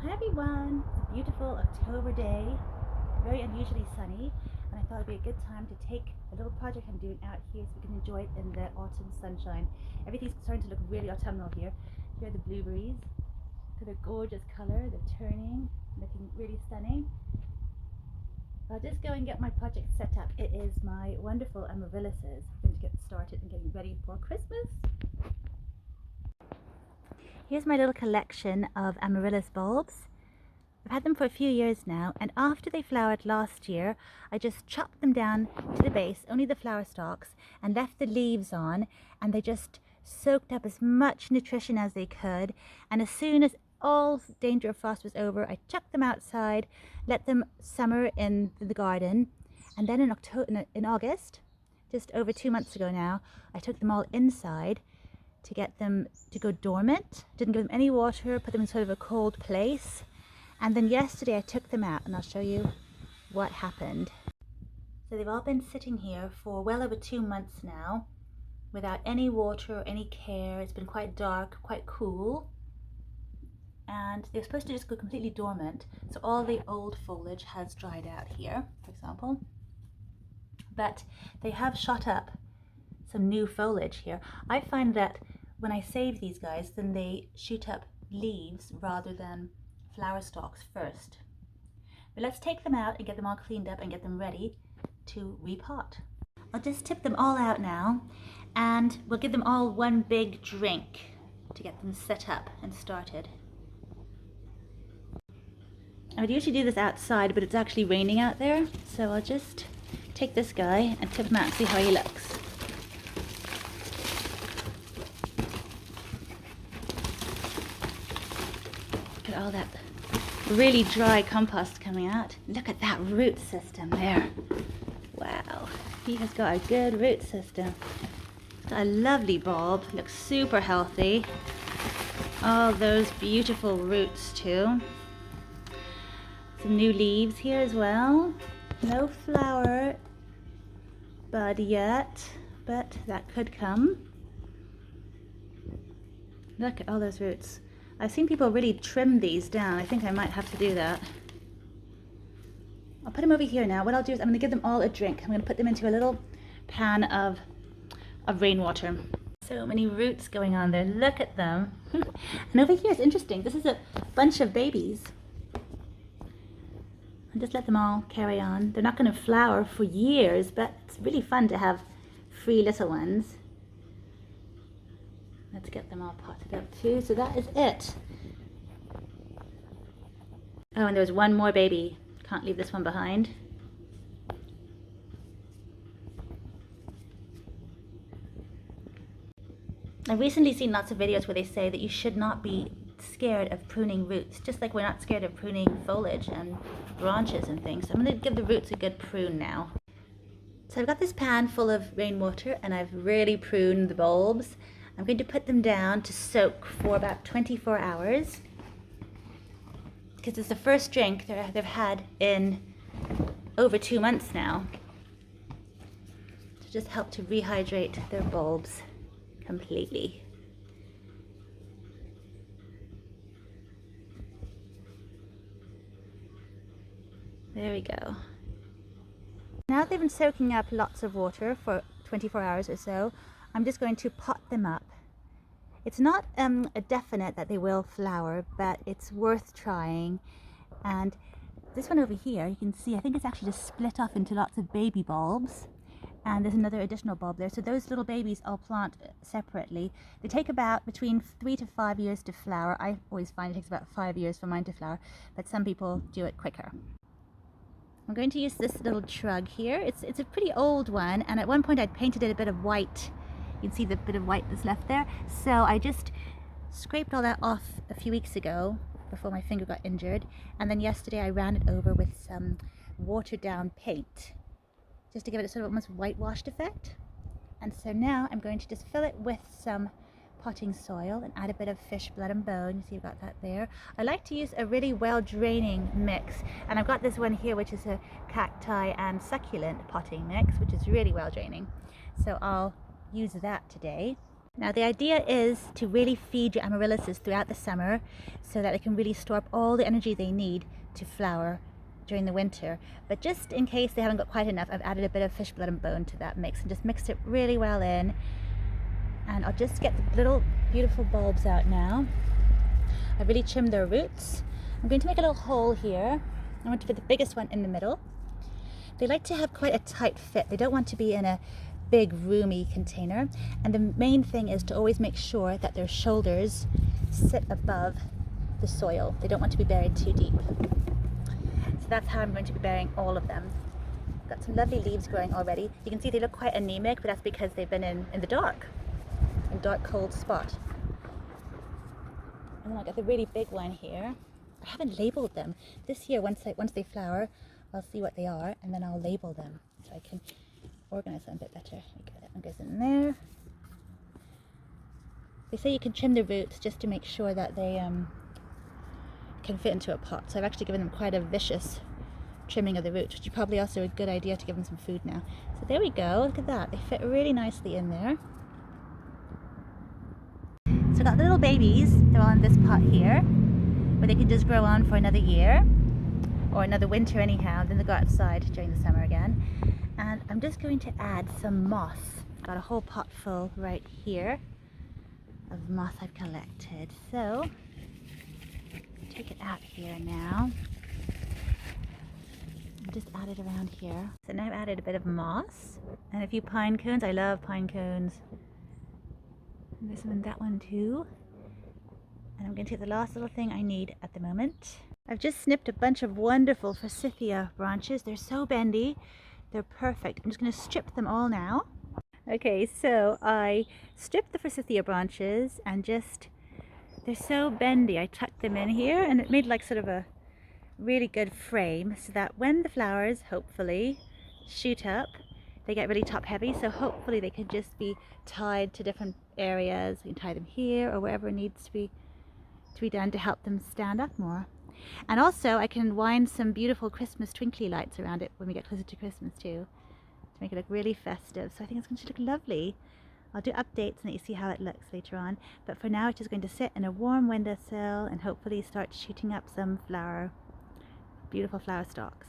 Hi everyone, it's a beautiful October day, very unusually sunny, and I thought it'd be a good time to take a little project I'm doing out here so we can enjoy it in the autumn sunshine. Everything's starting to look really autumnal here. Here are the blueberries, look at their gorgeous color, they're turning, looking really stunning. I'll just go and get my project set up. It is my wonderful amaryllises. I'm going to get started and getting ready for Christmas. Here's my little collection of amaryllis bulbs. I've had them for a few years now, and after they flowered last year, I just chopped them down to the base, only the flower stalks, and left the leaves on, and they just soaked up as much nutrition as they could. And as soon as all danger of frost was over, I chucked them outside, let them summer in the garden, and then in August, just over 2 months ago now, I took them all inside to get them to go dormant. Didn't give them any water, put them in sort of a cold place. And then yesterday I took them out, and I'll show you what happened. So they've all been sitting here for well over 2 months now without any water or any care. It's been quite dark, quite cool, and they're supposed to just go completely dormant. So all the old foliage has dried out here, for example, but they have shot up some new foliage here. I find that when I save these guys, then they shoot up leaves rather than flower stalks first. But let's take them out and get them all cleaned up and get them ready to repot. I'll just tip them all out now, and we'll give them all one big drink to get them set up and started. I would usually do this outside, but it's actually raining out there, so I'll just take this guy and tip him out and see how he looks. Look at all that really dry compost coming out. Look at that root system there. Wow, he has got a good root system. It's got a lovely bulb, looks super healthy. All those beautiful roots too. Some new leaves here as well. No flower bud yet, but that could come. Look at all those roots. I've seen people really trim these down. I think I might have to do that. I'll put them over here now. What I'll do is I'm going to give them all a drink. I'm going to put them into a little pan of rainwater. So many roots going on there. Look at them. And over here, it's interesting. This is a bunch of babies. I'll just let them all carry on. They're not going to flower for years, but it's really fun to have 3 little ones. Let's get them all potted up too. So that is it. Oh, and there was one more baby. Can't leave this one behind. I've recently seen lots of videos where they say that you should not be scared of pruning roots, just like we're not scared of pruning foliage and branches and things. So I'm going to give the roots a good prune now. So I've got this pan full of rainwater, and I've really pruned the bulbs. I'm going to put them down to soak for about 24 hours because it's the first drink they've had in over 2 months now, to just help to rehydrate their bulbs completely. There we go. Now they've been soaking up lots of water for 24 hours or so, I'm just going to pot them up. It's not a definite that they will flower, but it's worth trying. And this one over here, you can see, I think it's actually just split off into lots of baby bulbs. And there's another additional bulb there. So those little babies I'll plant separately. They take about between 3 to 5 years to flower. I always find it takes about 5 years for mine to flower, but some people do it quicker. I'm going to use this little shrub here. It's a pretty old one, and at one point I'd painted it a bit of white. You can see the bit of white that's left there. So I just scraped all that off a few weeks ago before my finger got injured, and then yesterday I ran it over with some watered down paint just to give it a sort of almost whitewashed effect. And so now I'm going to just fill it with some potting soil and add a bit of fish blood and bone. You see I've got that there. I like to use a really well draining mix, and I've got this one here which is a cacti and succulent potting mix, which is really well draining. So I'll use that today. Now the idea is to really feed your amaryllises throughout the summer so that they can really store up all the energy they need to flower during the winter. But just in case they haven't got quite enough, I've added a bit of fish blood and bone to that mix and just mixed it really well in. And I'll just get the little beautiful bulbs out now. I really trimmed their roots. I'm going to make a little hole here. I want to put the biggest one in the middle. They like to have quite a tight fit. They don't want to be in a big roomy container, and the main thing is to always make sure that their shoulders sit above the soil. They don't want to be buried too deep. So that's how I'm going to be burying all of them. Got some lovely leaves growing already. You can see they look quite anemic, but that's because they've been in the dark, in dark cold spot. And then I've got the really big one here. I haven't labeled them. This year, once they flower, I'll see what they are and then I'll label them so I can organize them a bit better. Okay, that one goes in there. They say you can trim the roots just to make sure that they can fit into a pot. So I've actually given them quite a vicious trimming of the roots, which is probably also a good idea to give them some food now. So there we go, look at that. They fit really nicely in there. So I've got little babies, they're all in this pot here, where they can just grow on for another year, or another winter anyhow, then they go outside during the summer again. And I'm just going to add some moss. I've got a whole pot full right here of moss I've collected. So, take it out here now. And just add it around here. So now I've added a bit of moss and a few pine cones. I love pine cones. And there's some in that one too. And I'm going to take the last little thing I need at the moment. I've just snipped a bunch of wonderful forsythia branches. They're so bendy. They're perfect. I'm just going to strip them all now. Okay, so I stripped the forsythia branches and they're so bendy. I tucked them in here and it made like sort of a really good frame so that when the flowers hopefully shoot up, they get really top heavy. So hopefully they can just be tied to different areas. You can tie them here or wherever it needs to be done to help them stand up more. And also I can wind some beautiful Christmas twinkly lights around it when we get closer to Christmas too, to make it look really festive. So I think it's going to look lovely. I'll do updates and let you see how it looks later on. But for now it's just going to sit in a warm windowsill and hopefully start shooting up some beautiful flower stalks.